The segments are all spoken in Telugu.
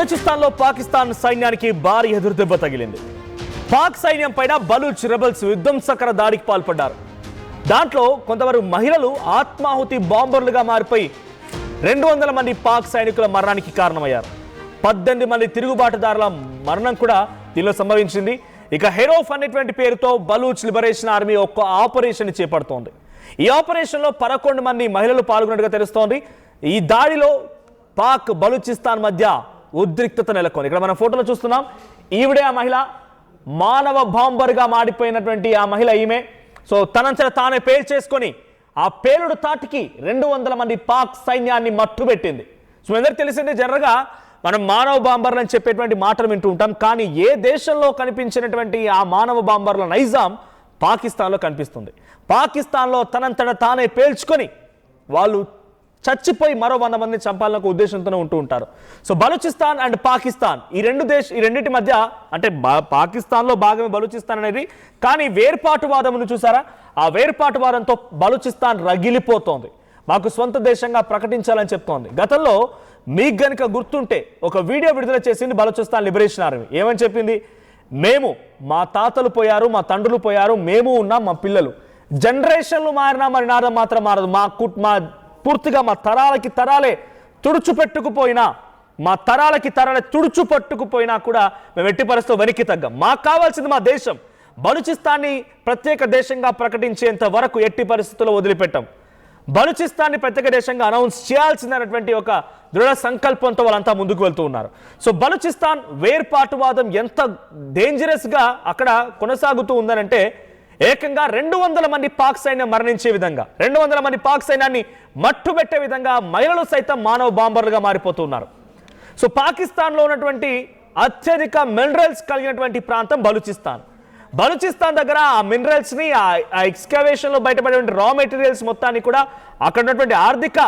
బలూచిస్తాన్లో పాకిస్తాన్ సైన్యానికి భారీ ఎదురుదెబ్బ తగిలింది. పాక్ సైన్యం పైన బలూచ్ రెబల్స్ విధ్వంసకర దాడికి పాల్పడ్డారు. దాంట్లో కొంతవరకు మహిళలు ఆత్మాహుతి బాంబర్లుగా మారిపోయి 200 మంది పాక్ సైనికుల మరణానికి కారణమయ్యారు. 18 మంది తిరుగుబాటుదారుల మరణం కూడా దీనిలో సంభవించింది. ఇక హెరోఫ్ అనేటువంటి పేరుతో బలూచ్ లిబరేషన్ ఆర్మీ ఒక ఆపరేషన్ చేపడుతోంది. ఈ ఆపరేషన్లో 11 మంది మహిళలు పాల్గొన్నట్టుగా తెలుస్తోంది. ఈ దాడిలో పాక్ బలూచిస్తాన్ మధ్య ఉద్రిక్తత నెలకొంది. ఇక్కడ మనం ఫోటోలో చూస్తున్నాం. ఈవిడే ఆ మహిళ, మానవ బాంబర్గా మాడిపోయినటువంటి ఆ మహిళ ఈమె. సో తనంతట తానే పేల్చేసుకొని ఆ పేలుడు తాటికి 200 మంది పాక్ సైన్యాన్ని మట్టుబెట్టింది. సో అందరికీ తెలిసిందే, జనరల్గా మనం మానవ బాంబర్లు అని చెప్పేటువంటి మాటలు వింటూ ఉంటాం. కానీ ఏ దేశంలో కనిపించినటువంటి ఆ మానవ బాంబర్ల నైజాం పాకిస్తాన్లో కనిపిస్తుంది. పాకిస్తాన్లో తనంతట తానే పేల్చుకొని వాళ్ళు చచ్చిపోయి మరో 100 మందిని చంపాలన్న ఉద్దేశంతోనే ఉంటూ ఉంటారు. సో బలూచిస్తాన్ అండ్ పాకిస్తాన్ ఈ రెండింటి మధ్య, అంటే పాకిస్తాన్లో భాగమే బలూచిస్తాన్ అనేది, కానీ వేర్పాటువాదమును చూసారా, ఆ వేర్పాటువాదంతో బలూచిస్తాన్ రగిలిపోతోంది. మాకు స్వంత దేశంగా ప్రకటించాలని చెప్తోంది. గతంలో మీకు గనుక గుర్తుంటే ఒక వీడియో విడుదల చేసింది బలూచిస్తాన్ లిబరేషన్ ఆర్మీ. ఏమని చెప్పింది? మేము, మా తాతలు పోయారు, మా తండ్రులు పోయారు, మేము ఉన్నాం, మా పిల్లలు, జనరేషన్లు మారినా మరి నాదం మాత్రం మారదు. మా పూర్తిగా మా తరాలకి తరాలే తుడుచుపెట్టుకుపోయినా, మా తరాలకి తరాలే తుడుచుపట్టుకుపోయినా కూడా మేము ఎట్టి పరిస్థితుల్లో వెనక్కి తగ్గం. మాకు కావాల్సింది మా దేశం. బలూచిస్తాన్ని ప్రత్యేక దేశంగా ప్రకటించేంత వరకు ఎట్టి పరిస్థితుల్లో వదిలిపెట్టాం. బలూచిస్తాన్ని ప్రత్యేక దేశంగా అనౌన్స్ చేయాల్సిందనేటువంటి ఒక దృఢ సంకల్పంతో వాళ్ళంతా ముందుకు వెళ్తూ ఉన్నారు. సో బలూచిస్తాన్ వేర్పాటువాదం ఎంత డేంజరస్గా అక్కడ కొనసాగుతూ ఉందనంటే, ఏకంగా 200 మంది పాక్ సైన్యం మరణించే విధంగా, 200 మంది పాక్ సైన్యాన్ని మట్టుబెట్టే విధంగా మహిళలు సైతం మానవ బాంబర్లుగా మారిపోతున్నారు. సో పాకిస్తాన్లో ఉన్నటువంటి అత్యధిక మినరల్స్ కలిగినటువంటి ప్రాంతం బలూచిస్తాన్. బలూచిస్తాన్ దగ్గర ఆ మినరల్స్ని, ఆ ఎక్స్కవేషన్లో బయటపడేటువంటి రా మెటీరియల్స్ మొత్తాన్ని కూడా, అక్కడ ఉన్నటువంటి ఆర్థిక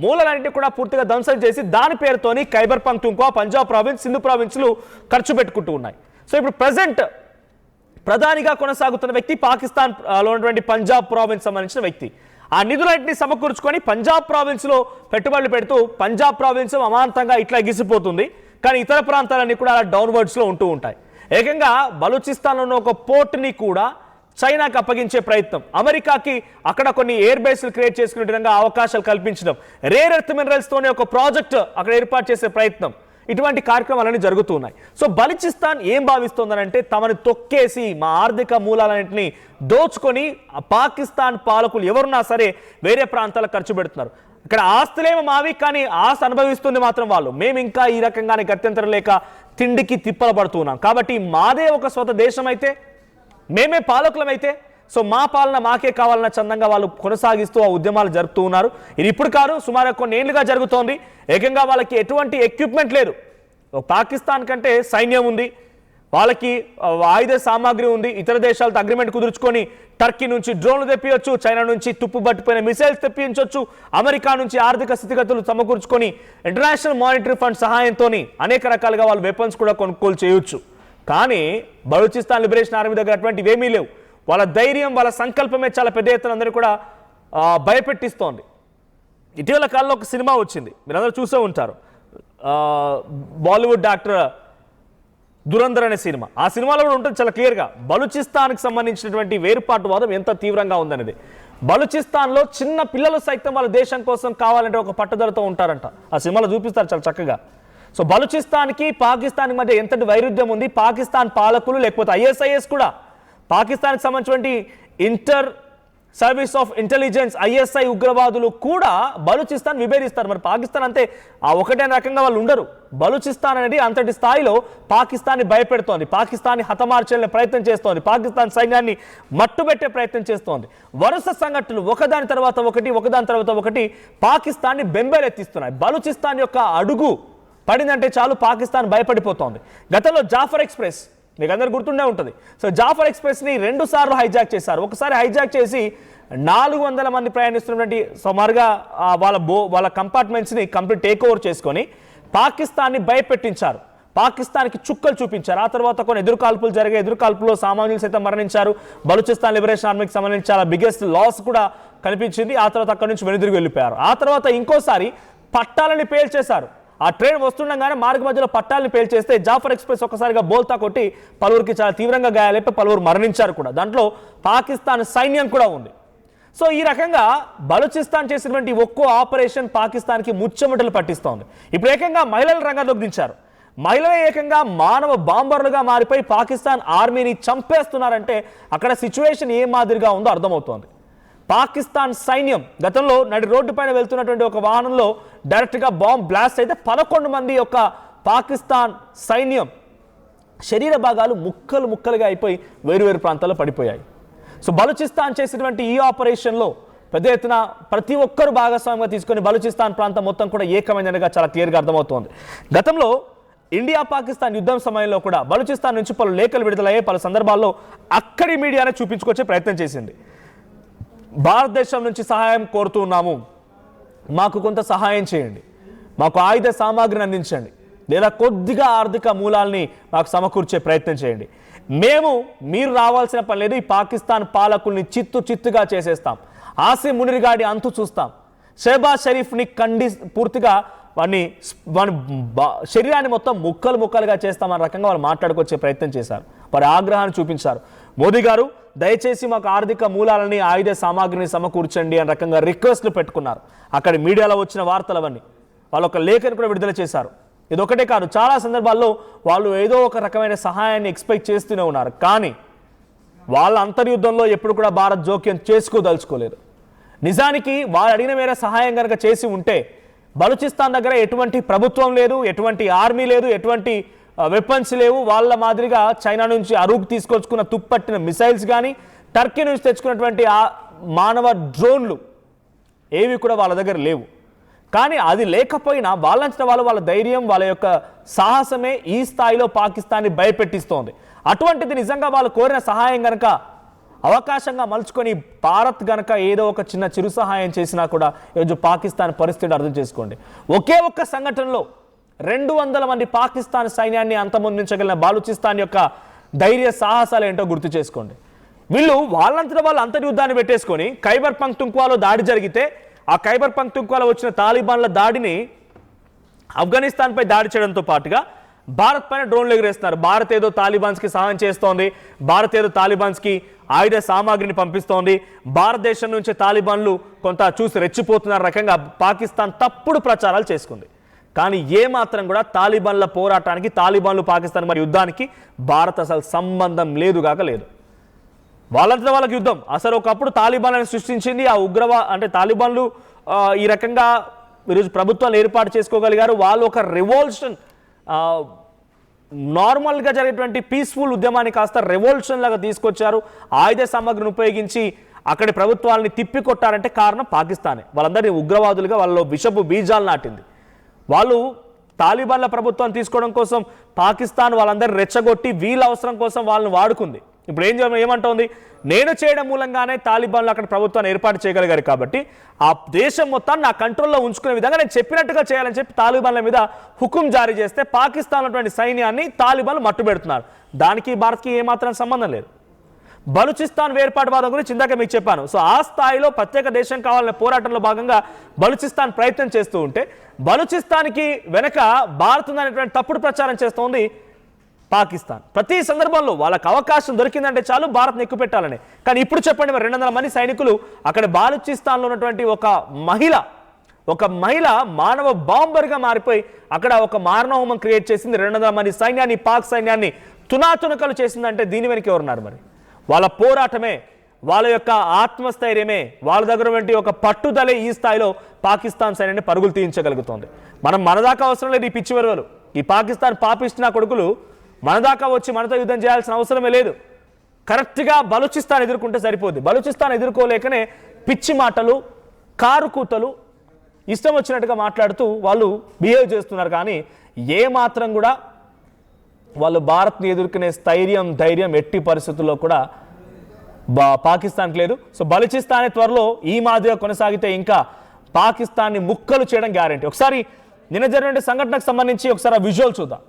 మూలలన్నింటినీ కూడా పూర్తిగా ధ్వంసం చేసి దాని పేరుతోని ఖైబర్ పఖ్తూన్ఖ్వా, పంజాబ్ ప్రావిన్స్, సింధు ప్రావిన్స్లు ఖర్చు పెట్టుకుంటూ ఉన్నాయి. సో ఇప్పుడు ప్రజెంట్ ప్రధానిగా కొనసాగుతున్న వ్యక్తి పాకిస్తాన్లో ఉన్నటువంటి పంజాబ్ ప్రావిన్స్ సంబంధించిన వ్యక్తి. ఆ నిధులన్నింటినీ సమకూర్చుకొని పంజాబ్ ప్రావిన్స్లో పెట్టుబడులు పెడుతూ పంజాబ్ ప్రావిన్స్ అమాంతంగా ఇట్లా ఎగిసిపోతుంది. కానీ ఇతర ప్రాంతాలన్నీ కూడా అలా డౌన్వర్డ్స్లో ఉంటూ ఉంటాయి. ఏకంగా బలూచిస్తాన్లో ఉన్న ఒక పోర్ట్ని కూడా చైనాకి అప్పగించే ప్రయత్నం, అమెరికాకి అక్కడ కొన్ని ఎయిర్ బేస్లు క్రియేట్ చేసుకునే విధంగా అవకాశాలు కల్పించడం, రేర్ ఎర్త్ మినరల్స్తోనే ఒక ప్రాజెక్ట్ అక్కడ ఏర్పాటు చేసే ప్రయత్నం, ఇటువంటి కార్యక్రమాలన్నీ జరుగుతూ ఉన్నాయి. సో బలూచిస్తాన్ ఏం భావిస్తోందనంటే, తమని తొక్కేసి మా ఆర్థిక మూలాలన్నింటినీ దోచుకొని పాకిస్తాన్ పాలకులు ఎవరున్నా సరే వేరే ప్రాంతాలకు ఖర్చు పెడుతున్నారు. ఇక్కడ ఆస్తులేమో మావి, కానీ ఆస్తి అనుభవిస్తుంది మాత్రం వాళ్ళు. మేము ఇంకా ఈ రకంగానే గత్యంతరం లేక తిండికి తిప్పలు పడుతున్నాం. కాబట్టి మాదే ఒక స్వత దేశం అయితే, మేమే పాలకులమైతే, సో మా పాలన మాకే కావాలన్న చందంగా వాళ్ళు కొనసాగిస్తూ ఆ ఉద్యమాలు జరుపుతూ ఉన్నారు. ఇది ఇప్పుడు కాదు, సుమారు కొన్ని ఏళ్లుగా జరుగుతోంది. ఏకంగా వాళ్ళకి ఎటువంటి ఎక్విప్మెంట్ లేదు. పాకిస్తాన్ కంటే సైన్యం ఉంది, వాళ్ళకి ఆయుధ సామాగ్రి ఉంది. ఇతర దేశాలతో అగ్రిమెంట్ కుదుర్చుకొని టర్కీ నుంచి డ్రోన్లు తెప్పించవచ్చు, చైనా నుంచి తుప్పు పట్టిపోయిన మిసైల్స్ తెప్పించవచ్చు, అమెరికా నుంచి ఆర్థిక స్థితిగతులు సమకూర్చుకొని ఇంటర్నేషనల్ మానిటరీ ఫండ్ సహాయంతో అనేక రకాలుగా వాళ్ళు వెపన్స్ కూడా కొనుగోలు చేయొచ్చు. కానీ బలూచిస్తాన్ లిబరేషన్ ఆర్మీ దగ్గర అటువంటివి ఏమీ లేవు. వాళ్ళ ధైర్యం, వాళ్ళ సంకల్పమే చాలా పెద్ద ఎత్తున అందరూ కూడా భయపెట్టిస్తోంది. ఇటీవల కాలంలో ఒక సినిమా వచ్చింది, మీరందరూ చూసే ఉంటారు, బాలీవుడ్ యాక్టర్ దురంధర్ అనే సినిమా. ఆ సినిమాలో కూడా ఉంటుంది చాలా క్లియర్గా బలూచిస్తాన్కి సంబంధించినటువంటి వేరుపాటువాదం ఎంత తీవ్రంగా ఉందనేది. బలూచిస్తాన్లో చిన్న పిల్లలు సైతం వాళ్ళ దేశం కోసం కావాలంటే ఒక పట్టుదలతో ఉంటారంట. ఆ సినిమాలో చూపిస్తారు చాలా చక్కగా. సో బలూచిస్తాన్కి పాకిస్తాన్కి మధ్య ఎంతటి వైరుధ్యం ఉంది. పాకిస్తాన్ పాలకులు లేకపోతే ISIS కూడా, పాకిస్తాన్కి సంబంధించినటువంటి inter service of intelligence ISI ఉగ్రవాదులు కూడా బలూచిస్తాన్ విభేదిస్తారు. మరి పాకిస్తాన్ అంతే ఆ ఒకటే రకంగా వాళ్ళు ఉండరు. బలూచిస్తాన్ అనేది అంతటి స్థాయిలో పాకిస్తాన్ని భయపెడుతోంది, పాకిస్తాన్ని హతమార్చే ప్రయత్నం చేస్తోంది, పాకిస్తాన్ సైన్యాన్ని మట్టుబెట్టే ప్రయత్నం చేస్తోంది. వరుస సంఘటనలు ఒకదాని తర్వాత ఒకటి పాకిస్తాన్ని బెంబేలెత్తిస్తున్నాయి. బలూచిస్తాన్ యొక్క అడుగు పడిందంటే చాలు పాకిస్తాన్ భయపడిపోతోంది. గతంలో జాఫర్ ఎక్స్ప్రెస్ మీకు అందరు గుర్తుండే ఉంటుంది. సో జాఫర్ ఎక్స్ప్రెస్ని 2 సార్లు హైజాక్ చేశారు. ఒకసారి హైజాక్ చేసి 400 మంది ప్రయాణిస్తున్నటువంటి సుమారుగా వాళ్ళ కంపార్ట్మెంట్స్ని కంప్లీట్ టేక్ ఓవర్ చేసుకొని పాకిస్తాన్ని భయపెట్టించారు, పాకిస్తాన్కి చుక్కలు చూపించారు. ఆ తర్వాత కొన్ని ఎదురుకాల్పులు జరిగాయి. ఎదురుకాల్పులో సామాన్యులు సైతం మరణించారు. బలూచిస్తాన్ లిబరేషన్ ఆర్మీకి సంబంధించి చాలా బిగ్గెస్ట్ లాస్ కూడా కనిపించింది. ఆ తర్వాత అక్కడి నుంచి వెనుదిరిగి వెళ్ళిపోయారు. ఆ తర్వాత ఇంకోసారి పట్టాలని పేల్చేశారు. ఆ ట్రైన్ వస్తుండగానే మార్గ మధ్యలో పట్టాలను పేల్చేస్తే జాఫర్ ఎక్స్ప్రెస్ ఒక్కసారిగా బోల్తా కొట్టి పలువురికి చాలా తీవ్రంగా గాయాలైపోయి పలువురు మరణించారు కూడా. దాంట్లో పాకిస్తాన్ సైన్యం కూడా ఉంది. సో ఈ రకంగా బలూచిస్తాన్ చేసినటువంటి ఒక్కో ఆపరేషన్ పాకిస్తాన్కి ముచ్చమటలు పట్టిస్తోంది. ఇప్పుడు ఏకంగా మహిళల రంగంలోకి దించారు. మహిళలే ఏకంగా మానవ బాంబర్లుగా మారిపోయి పాకిస్తాన్ ఆర్మీని చంపేస్తున్నారంటే అక్కడ సిచ్యువేషన్ ఏ మాదిరిగా ఉందో అర్థమవుతోంది. పాకిస్తాన్ సైన్యం గతంలో నడి రోడ్డు పైన వెళ్తున్నటువంటి ఒక వాహనంలో డైరెక్ట్గా బాంబ్ బ్లాస్ట్ అయితే 11 మంది యొక్క పాకిస్తాన్ సైన్యం శరీర భాగాలు ముక్కలు ముక్కలుగా అయిపోయి వేరువేరు ప్రాంతాల్లో పడిపోయాయి. సో బలూచిస్తాన్ చేసినటువంటి ఈ ఆపరేషన్లో పెద్ద ఎత్తున ప్రతి ఒక్కరు భాగస్వామ్యంగా తీసుకొని బలూచిస్తాన్ ప్రాంతం మొత్తం కూడా ఏకమైనదిగా చాలా క్లియర్గా అర్థమవుతోంది. గతంలో ఇండియా పాకిస్తాన్ యుద్ధం సమయంలో కూడా బలూచిస్తాన్ నుంచి పలు లేఖలు విడుదలయ్యే పలు సందర్భాల్లో అక్కడి మీడియానే చూపించుకొచ్చే ప్రయత్నం చేసింది. భారతదేశం నుంచి సహాయం కోరుతున్నాము, మాకు కొంత సహాయం చేయండి, మాకు ఆయుధ సామాగ్రిని అందించండి, లేదా కొద్దిగా ఆర్థిక మూలాల్ని మాకు సమకూర్చే ప్రయత్నం చేయండి. మీరు రావాల్సిన పని లేదు, ఈ పాకిస్తాన్ పాలకుల్ని చిత్తుగా చేసేస్తాం, ఆసిమ్ మునిరిగాడి అంతు చూస్తాం, షెహబాజ్ షరీఫ్ని పూర్తిగా వాడిని శరీరాన్ని మొత్తం ముక్కలుగా చేస్తామన్న రకంగా వాళ్ళు మాట్లాడుకొచ్చే ప్రయత్నం చేశారు. వారి ఆగ్రహాన్ని చూపించారు. మోదీ గారు దయచేసి మాకు ఆర్థిక మూలాలని ఆయుధ సామాగ్రిని సమకూర్చండి అనే రకంగా రిక్వెస్ట్లు పెట్టుకున్నారు. అక్కడ మీడియాలో వచ్చిన వార్తలవన్నీ వాళ్ళు ఒక లేఖను కూడా విడుదల చేశారు. ఇదొకటే కాదు, చాలా సందర్భాల్లో వాళ్ళు ఏదో ఒక రకమైన సహాయాన్ని ఎక్స్పెక్ట్ చేస్తూనే ఉన్నారు. కానీ వాళ్ళ అంతర్యుద్ధంలో ఎప్పుడు కూడా భారత్ జోక్యం చేసుకోదలుచుకోలేదు. నిజానికి వాళ్ళు అడిగిన మేర సహాయం కనుక చేసి ఉంటే బలూచిస్తాన్ దగ్గర ఎటువంటి ప్రభుత్వం లేదు, ఎటువంటి ఆర్మీ లేదు, ఎటువంటి వెపన్స్ లేవు. వాళ్ళ మాదిరిగా చైనా నుంచి అరుగు తీసుకొచ్చుకున్న తుప్పట్టిన మిసైల్స్ కానీ టర్కీ నుంచి తెచ్చుకున్నటువంటి మానవ డ్రోన్లు ఏవి కూడా వాళ్ళ దగ్గర లేవు. కానీ అది లేకపోయినా వాళ్ళంతట వాళ్ళ ధైర్యం, వాళ్ళ యొక్క సాహసమే ఈ స్థాయిలో పాకిస్తాన్ని భయపెట్టిస్తోంది. అటువంటిది నిజంగా వాళ్ళు కోరిన సహాయం గనక అవకాశంగా మలుచుకొని భారత్ గనక ఏదో ఒక చిరు సహాయం చేసినా కూడా ఈరోజు పాకిస్తాన్ పరిస్థితి అర్థం చేసుకోండి. ఒకే ఒక్క సంఘటనలో 200 మంది పాకిస్తాన్ సైన్యాన్ని అంతమొందించగలిగిన బలూచిస్తాన్ యొక్క ధైర్య సాహసాలు ఏంటో గుర్తు చేసుకోండి. వీళ్ళు వాళ్ళంతటా వాళ్ళు అంతర్యుద్ధాన్ని పెట్టేసుకొని ఖైబర్ పఖ్తుంఖ్వాలో దాడి జరిగితే ఆ ఖైబర్ పఖ్తుంఖ్వాలో వచ్చిన తాలిబాన్ల దాడిని ఆఫ్ఘనిస్తాన్పై దాడి చేయడంతో పాటుగా భారత్ పైన డ్రోన్లు ఎగిరేస్తున్నారు. భారత్ ఏదో తాలిబాన్స్కి సహాయం చేస్తోంది, భారత్ ఏదో తాలిబాన్స్కి ఆయుధ సామాగ్రిని పంపిస్తోంది, భారతదేశం నుంచి తాలిబాన్లు కొంత చూసి రెచ్చిపోతున్న రకంగా పాకిస్తాన్ తప్పుడు ప్రచారాలు చేసుకుంది. కానీ ఏమాత్రం కూడా తాలిబాన్ల పోరాటానికి, తాలిబాన్లు పాకిస్తాన్ మరి యుద్ధానికి భారత్ అసలు సంబంధం లేదు. వాళ్ళంతా వాళ్ళకి యుద్ధం. అసలు ఒకప్పుడు తాలిబాన్లను సృష్టించింది ఆ అంటే తాలిబాన్లు ఈ రకంగా ఈరోజు ప్రభుత్వాలు ఏర్పాటు చేసుకోగలిగారు. వాళ్ళు ఒక రివోల్యూషన్, నార్మల్గా జరిగేటువంటి పీస్ఫుల్ ఉద్యమాన్ని కాస్త రెవల్యూషన్ లాగా తీసుకొచ్చారు. ఆయుధ సామాగ్రిని ఉపయోగించి అక్కడి ప్రభుత్వాలని తిప్పికొట్టారంటే కారణం పాకిస్తానే. వాళ్ళందరినీ ఉగ్రవాదులుగా వాళ్ళలో విషపు బీజాలు నాటింది. వాళ్ళు తాలిబాన్ల ప్రభుత్వాన్ని తీసుకోవడం కోసం పాకిస్తాన్ వాళ్ళందరినీ రెచ్చగొట్టి వీళ్ళ అవసరం కోసం వాళ్ళని వాడుకుంది. ఇప్పుడు ఏమంటోంది, నేను చేయడం మూలంగానే తాలిబాన్లు అక్కడ ప్రభుత్వాన్ని ఏర్పాటు చేయగలిగారు కాబట్టి ఆ దేశం మొత్తాన్ని నా కంట్రోల్లో ఉంచుకునే విధంగా నేను చెప్పినట్టుగా చేయాలని చెప్పి తాలిబాన్ల మీద హుకుం జారీ చేస్తే పాకిస్తాన్ ఉన్నటువంటి సైన్యాన్ని తాలిబాన్లు మట్టుబెడుతున్నారు. దానికి భారత్కి ఏమాత్రం సంబంధం లేదు. బలూచిస్తాన్ వేర్పాటువాదం గురించి ఇందాక మీకు చెప్పాను. సో ఆ స్థాయిలో ప్రత్యేక దేశం కావాలనే పోరాటంలో భాగంగా బలూచిస్తాన్ ప్రయత్నం చేస్తూ ఉంటే బలూచిస్తాన్కి వెనక భారత్ ఉందనేటువంటి తప్పుడు ప్రచారం చేస్తోంది పాకిస్తాన్. ప్రతి సందర్భంలో వాళ్ళకి అవకాశం దొరికిందంటే చాలు భారత్ని ఎక్కువ పెట్టాలని. కానీ ఇప్పుడు చెప్పండి, 200 మంది సైనికులు అక్కడ బలూచిస్తాన్లో ఉన్నటువంటి ఒక మహిళ మానవ బాంబర్గా మారిపోయి అక్కడ ఒక మారణహోమం క్రియేట్ చేసింది. 200 మంది సైన్యాన్ని, పాక్ సైన్యాన్ని తునాతునకలు చేసిందంటే దీని వెనక ఎవరున్నారు? మరి వాళ్ళ పోరాటమే, వాళ్ళ యొక్క ఆత్మస్థైర్యమే, వాళ్ళ దగ్గర వంటి ఒక పట్టుదలే ఈ స్థాయిలో పాకిస్తాన్ సైన్యాన్ని పరుగులు తీయించగలుగుతోంది. మనదాకా అవసరం లేదు ఈ పిచ్చి వరవలు. ఈ పాకిస్తాన్ పాపిస్తున్న కొడుకులు మనదాకా వచ్చి మనతో యుద్ధం చేయాల్సిన అవసరమే లేదు. కరెక్ట్గా బలూచిస్తాన్ ఎదుర్కొంటే సరిపోద్ది. బలూచిస్తాన్ ఎదుర్కోలేకనే పిచ్చి మాటలు, కారు కూతలు, ఇష్టం వచ్చినట్టుగా మాట్లాడుతూ వాళ్ళు బిహేవ్ చేస్తున్నారు. కానీ ఏ మాత్రం కూడా వాళ్ళు భారత్ని ఎదుర్కొనే ధైర్యం ఎట్టి పరిస్థితుల్లో కూడా పాకిస్తాన్కి లేదు. సో బలూచిస్తాన్ త్వరలో ఈ మాదిరిగా కొనసాగితే ఇంకా పాకిస్తాన్ని ముక్కలు చేయడం గ్యారెంటీ. ఒకసారి నిన్న జరిగిన సంఘటనకు సంబంధించి ఒకసారి ఆ విజువల్ చూద్దాం.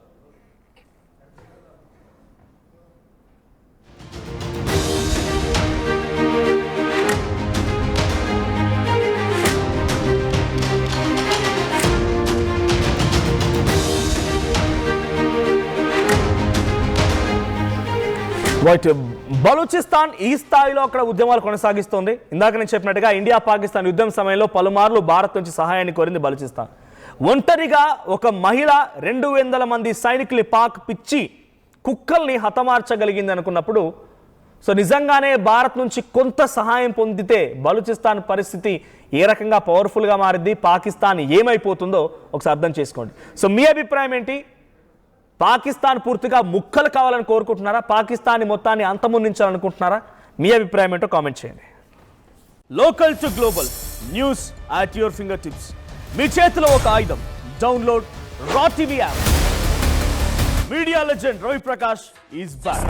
రైట్, బలూచిస్తాన్ ఈ స్థాయిలో అక్కడ ఉద్యమాలు కొనసాగిస్తోంది. ఇందాక నేను చెప్పినట్టుగా ఇండియా పాకిస్తాన్ యుద్ధం సమయంలో పలుమార్లు భారత్ నుంచి సహాయాన్ని కోరింది బలూచిస్తాన్. ఒంటరిగా ఒక మహిళ 200 మంది సైనికుల్ని పాక్ పిచ్చి కుక్కల్ని హతమార్చగలిగింది అనుకున్నప్పుడు, సో నిజంగానే భారత్ నుంచి కొంత సహాయం పొందితే బలూచిస్తాన్ పరిస్థితి ఏ రకంగా పవర్ఫుల్గా మారింది, పాకిస్తాన్ ఏమైపోతుందో ఒకసారి అర్థం చేసుకోండి. సో మీ అభిప్రాయం ఏంటి? పాకిస్తాన్ పూర్తిగా ముక్కలు కావాలని కోరుకుంటున్నారా? పాకిస్తాన్ మొత్తాన్ని అంతమొందించాలనుకుంటున్నారా? మీ అభిప్రాయం ఏంటో కామెంట్ చేయండి. Local to global news at your fingertips. మీ చేతిలో ఒక ఆయుధం. Download Raw TV app. Media legend Ravi Prakash is back.